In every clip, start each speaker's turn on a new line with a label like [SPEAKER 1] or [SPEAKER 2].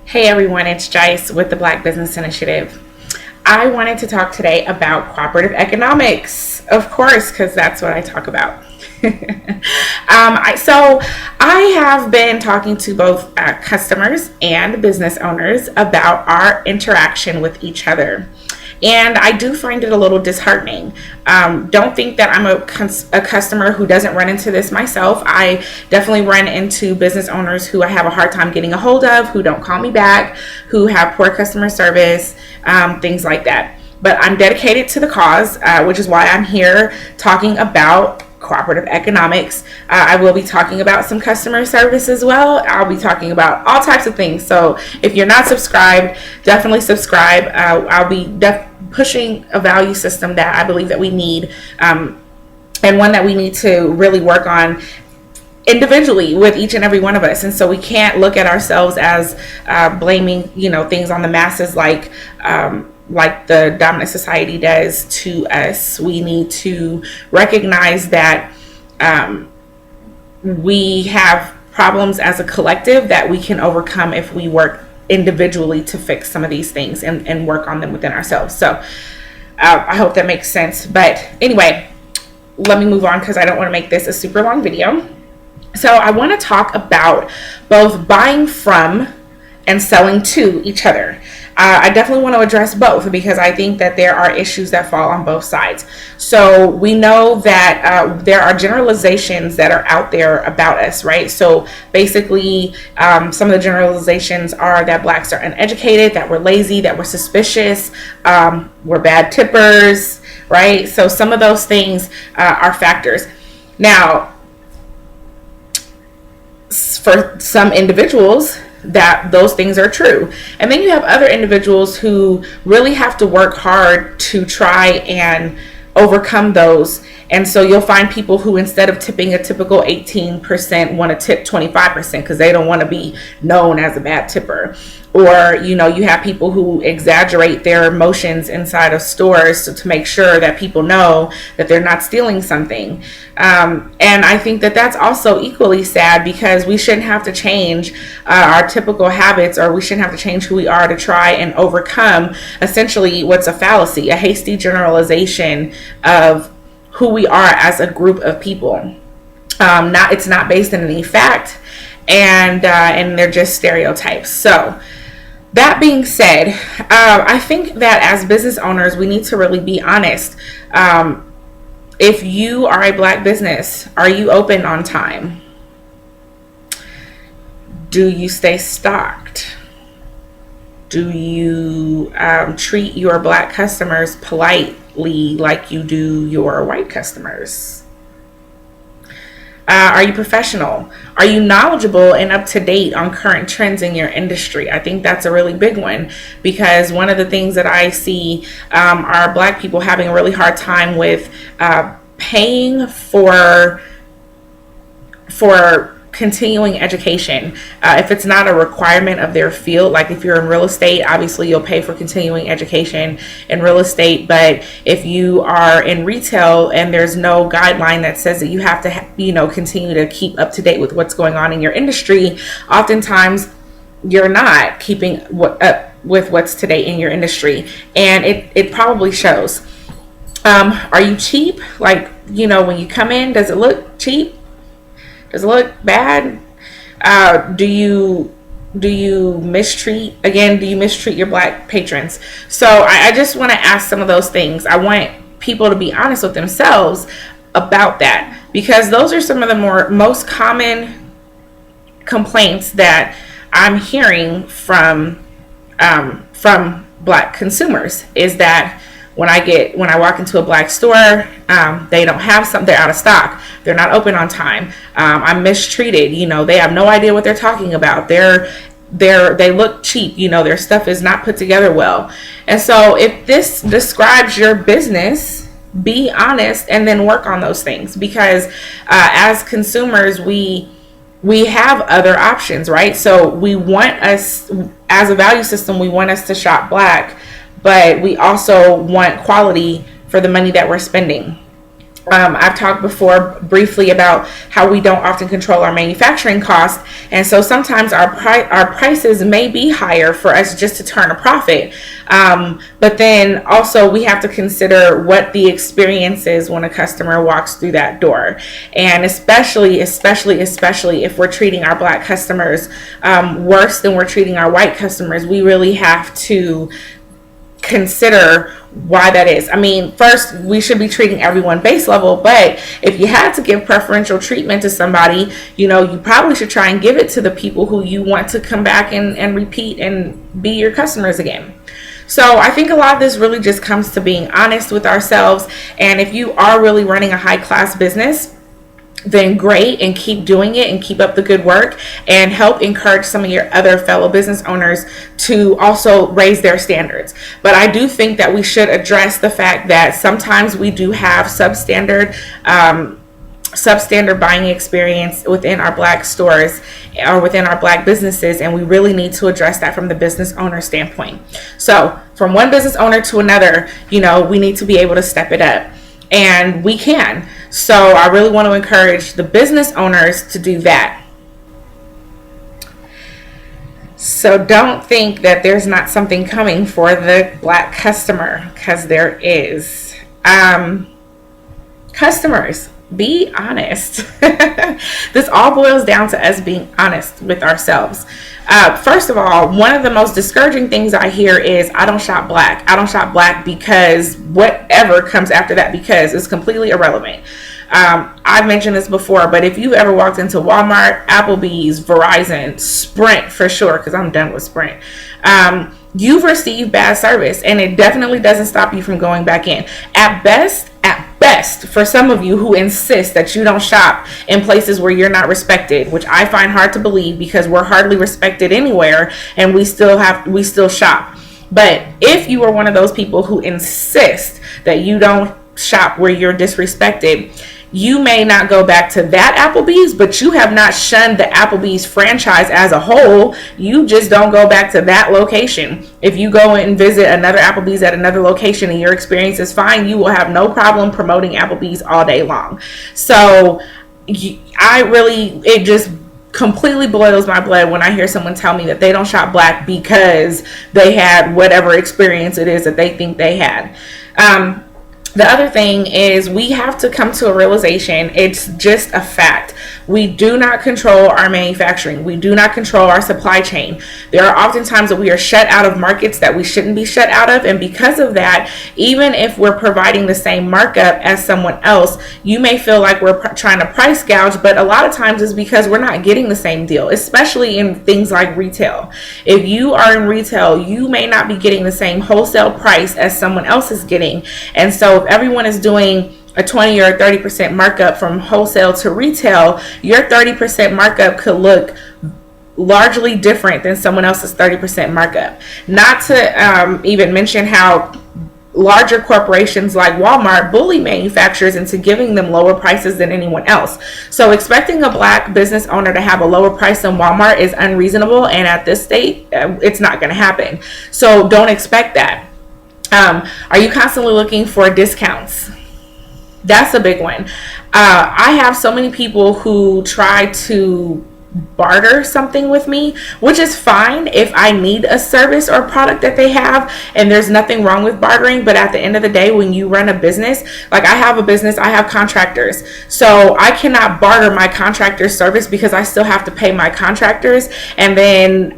[SPEAKER 1] Hey everyone, it's Jice with the Black Business Initiative. I wanted to talk today about cooperative economics, of course, because that's what I talk about. So I have been talking to both customers and business owners about our interaction with each other. And I do find it a little disheartening. Don't think that I'm a customer who doesn't run into this myself. I definitely run into business owners who I have a hard time getting a hold of, who don't call me back, who have poor customer service, things like that. But I'm dedicated to the cause, which is why I'm here talking about cooperative economics. I will be talking about some customer service as well. I'll be talking about all types of things. So if you're not subscribed, definitely subscribe. I'll be pushing a value system that I believe that we need, and one that we need to really work on individually with each and every one of us. And so we can't look at ourselves as blaming things on the masses like the dominant society does to us. We need to recognize that we have problems as a collective that we can overcome if we work individually to fix some of these things and work on them within ourselves. So I hope that makes sense. But anyway, let me move on because I don't want to make this a super long video. So I want to talk about both buying from and selling to each other. I definitely want to address both because I think that there are issues that fall on both sides. So we know that there are generalizations that are out there about us, right? So basically, some of the generalizations are that Blacks are uneducated, that we're lazy, that we're suspicious, we're bad tippers, right? So some of those things are factors. Now, for some individuals, that those things are true. And then you have other individuals who really have to work hard to try and overcome those. And so you'll find people who, instead of tipping a typical 18%, want to tip 25% because they don't want to be known as a bad tipper. Or, you have people who exaggerate their emotions inside of stores to make sure that people know that they're not stealing something. And I think that that's also equally sad because we shouldn't have to change our typical habits, or we shouldn't have to change who we are to try and overcome essentially what's a fallacy, a hasty generalization of who we are as a group of people. It's not based in any fact, and they're just stereotypes. So that being said, I think that as business owners, we need to really be honest. If you are a Black business, are you open on time? Do you stay stocked? Do you treat your Black customers politely like you do your white customers? Are you professional? Are you knowledgeable and up to date on current trends in your industry? I think that's a really big one, because one of the things that I see are Black people having a really hard time with paying for continuing education. If it's not a requirement of their field, like if you're in real estate, obviously you'll pay for continuing education in real estate. But if you are in retail and there's no guideline that says that you have to, continue to keep up to date with what's going on in your industry, oftentimes you're not keeping up with what's today in your industry. And it probably shows. Are you cheap? Like, when you come in, does it look cheap? Does it look bad? Do you mistreat your Black patrons? So I just want to ask some of those things. I want people to be honest with themselves about that, because those are some of the most common complaints that I'm hearing from Black consumers, is that when I walk into a Black store, they don't have something, they're out of stock, they're not open on time, I'm mistreated, they have no idea what they're talking about, they look cheap, their stuff is not put together well. And so if this describes your business, be honest and then work on those things, because as consumers, we have other options, right? So we want us, as a value system, we want us to shop Black, but we also want quality for the money that we're spending. I've talked before briefly about how we don't often control our manufacturing costs, and so sometimes our prices may be higher for us just to turn a profit. But then also we have to consider what the experience is when a customer walks through that door, and especially if we're treating our Black customers worse than we're treating our white customers, we really have to consider why that is. I mean, first, we should be treating everyone base level, but if you had to give preferential treatment to somebody, you probably should try and give it to the people who you want to come back and repeat and be your customers again. So I think a lot of this really just comes to being honest with ourselves. And if you are really running a high class business, then great, and keep doing it and keep up the good work, and help encourage some of your other fellow business owners to also raise their standards. But I do think that we should address the fact that sometimes we do have substandard buying experience within our Black stores or within our Black businesses, and we really need to address that from the business owner standpoint. So from one business owner to another, we need to be able to step it up. And we can. So I really want to encourage the business owners to do that. So don't think that there's not something coming for the Black customer, because there is. Customers, be honest. This all boils down to us being honest with ourselves. First of all, one of the most discouraging things I hear is, I don't shop Black. I don't shop Black because whatever comes after that because is completely irrelevant. I've mentioned this before, but if you've ever walked into Walmart, Applebee's, Verizon, Sprint for sure, because I'm done with Sprint, you've received bad service, and it definitely doesn't stop you from going back in. At best, for some of you who insist that you don't shop in places where you're not respected, which I find hard to believe because we're hardly respected anywhere, and we still shop. But if you are one of those people who insist that you don't shop where you're disrespected, you may not go back to that Applebee's, but you have not shunned the Applebee's franchise as a whole. You just don't go back to that location. If you go and visit another Applebee's at another location and your experience is fine, you will have no problem promoting Applebee's all day long. So it just completely boils my blood when I hear someone tell me that they don't shop Black because they had whatever experience it is that they think they had. The other thing is, we have to come to a realization. It's just a fact. We do not control our manufacturing. We do not control our supply chain. There are often times that we are shut out of markets that we shouldn't be shut out of. And because of that, even if we're providing the same markup as someone else, you may feel like we're trying to price gouge, but a lot of times it's because we're not getting the same deal, especially in things like retail. If you are in retail, you may not be getting the same wholesale price as someone else is getting. And so if everyone is doing a 20 or 30% markup from wholesale to retail, your 30% markup could look largely different than someone else's 30% markup. Not to even mention how larger corporations like Walmart bully manufacturers into giving them lower prices than anyone else. So expecting a Black business owner to have a lower price than Walmart is unreasonable, and at this state, it's not going to happen. So don't expect that. Are you constantly looking for discounts? That's a big one. I have so many people who try to barter something with me, which is fine if I need a service or product that they have, and there's nothing wrong with bartering. But at the end of the day, when you run a business, like I have a business, I have contractors, so I cannot barter my contractor service because I still have to pay my contractors, and then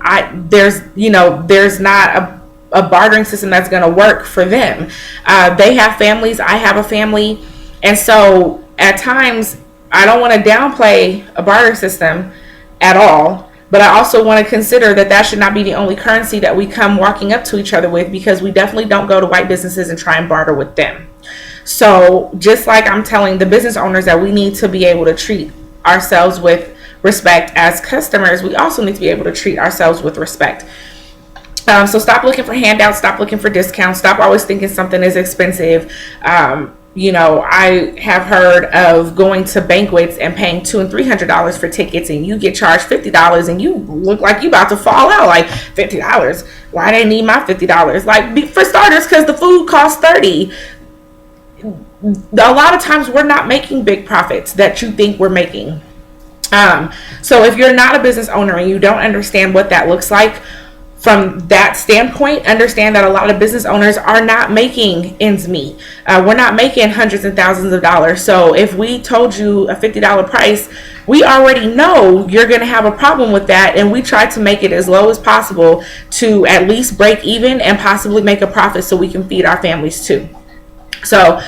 [SPEAKER 1] there's not a bartering system that's going to work for them. They have families, I have a family, and so at times I don't want to downplay a barter system at all, but I also want to consider that should not be the only currency that we come walking up to each other with, because we definitely don't go to white businesses and try and barter with them. So just like I'm telling the business owners that we need to be able to treat ourselves with respect as customers, we also need to be able to treat ourselves with respect. So stop looking for handouts, stop looking for discounts, stop always thinking something is expensive. I have heard of going to banquets and paying $200 and $300 for tickets, and you get charged $50, and you look like you about to fall out. Like, $50? Why they need my $50? Like, for starters, because the food costs $30. a lot of times we're not making big profits that you think we're making. So if you're not a business owner and you don't understand what that looks like from that standpoint, understand that a lot of business owners are not making ends meet. We're not making hundreds and thousands of dollars. So if we told you a $50 price, we already know you're going to have a problem with that. And we try to make it as low as possible to at least break even and possibly make a profit so we can feed our families too. So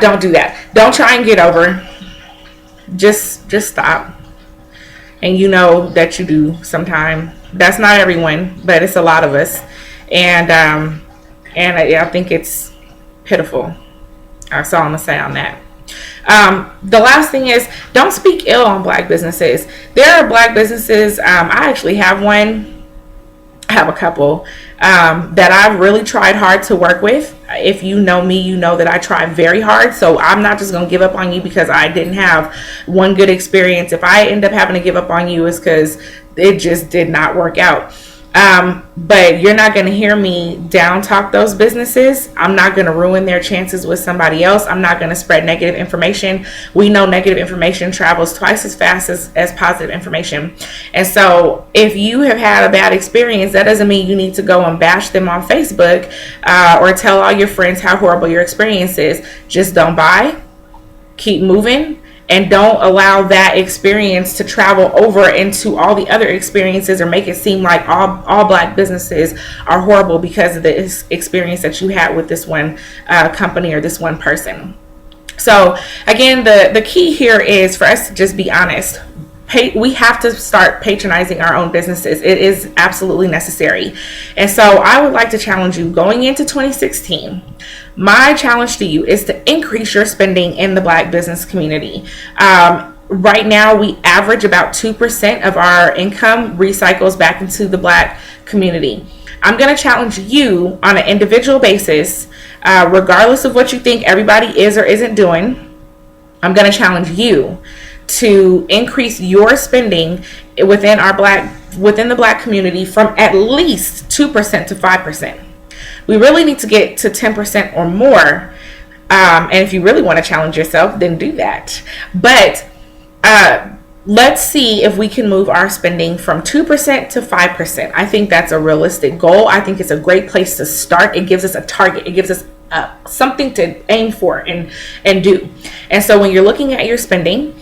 [SPEAKER 1] don't do that. Don't try and get over. Just stop. And you know that you do sometime. That's not everyone, but it's a lot of us. And I think it's pitiful. That's all I'm going to say on that. The last thing is, don't speak ill on Black businesses. There are Black businesses. I actually have one. I have a couple that I've really tried hard to work with. If you know me, you know that I try very hard. So I'm not just going to give up on you because I didn't have one good experience. If I end up having to give up on you, it's because it just did not work out. But you're not going to hear me down talk those businesses. I'm not going to ruin their chances with somebody else. I'm not going to spread negative information. We know negative information travels twice as fast as positive information. And so if you have had a bad experience, that doesn't mean you need to go and bash them on Facebook or tell all your friends how horrible your experience is. Just don't buy, keep moving, and don't allow that experience to travel over into all the other experiences or make it seem like all Black businesses are horrible because of the experience that you had with this one company or this one person. So again, the key here is for us to just be honest. We have to start patronizing our own businesses. It is absolutely necessary. And so I would like to challenge you going into 2016. My challenge to you is to increase your spending in the Black business community. Right now, we average about 2% of our income recycles back into the Black community. I'm going to challenge you on an individual basis, regardless of what you think everybody is or isn't doing. I'm going to challenge you to increase your spending within the Black community from at least 2% to 5%. We really need to get to 10% or more. And if you really want to challenge yourself, then do that. But let's see if we can move our spending from 2% to 5%. I think that's a realistic goal. I think it's a great place to start. It gives us a target. It gives us something to aim for and do. And so when you're looking at your spending,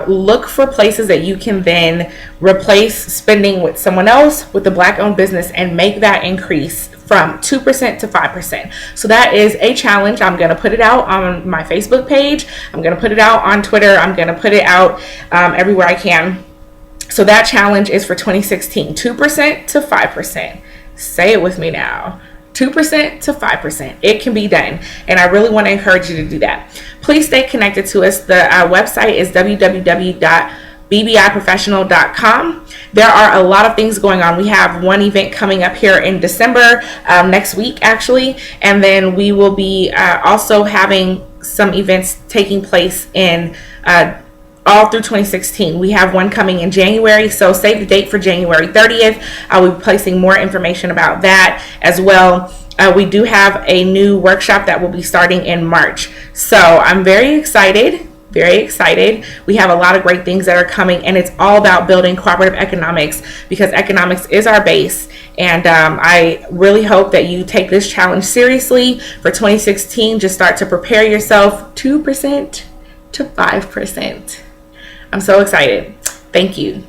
[SPEAKER 1] look for places that you can then replace spending with someone else with a Black-owned business and make that increase from 2% to 5%. So that is a challenge. I'm going to put it out on my Facebook page. I'm going to put it out on Twitter. I'm going to put it out everywhere I can. So that challenge is for 2016, 2% to 5%. Say it with me now. 2% to 5%. It can be done. And I really want to encourage you to do that. Please stay connected to us. The website is www.bbiprofessional.com. There are a lot of things going on. We have one event coming up here in December, next week actually. And then we will be also having some events taking place in all through 2016. We have one coming in January, so save the date for January 30th. I will be placing more information about that as well. We do have a new workshop that will be starting in March. So I'm very excited. Very excited. We have a lot of great things that are coming, and it's all about building cooperative economics because economics is our base. And I really hope that you take this challenge seriously for 2016. Just start to prepare yourself 2% to 5%. I'm so excited. Thank you.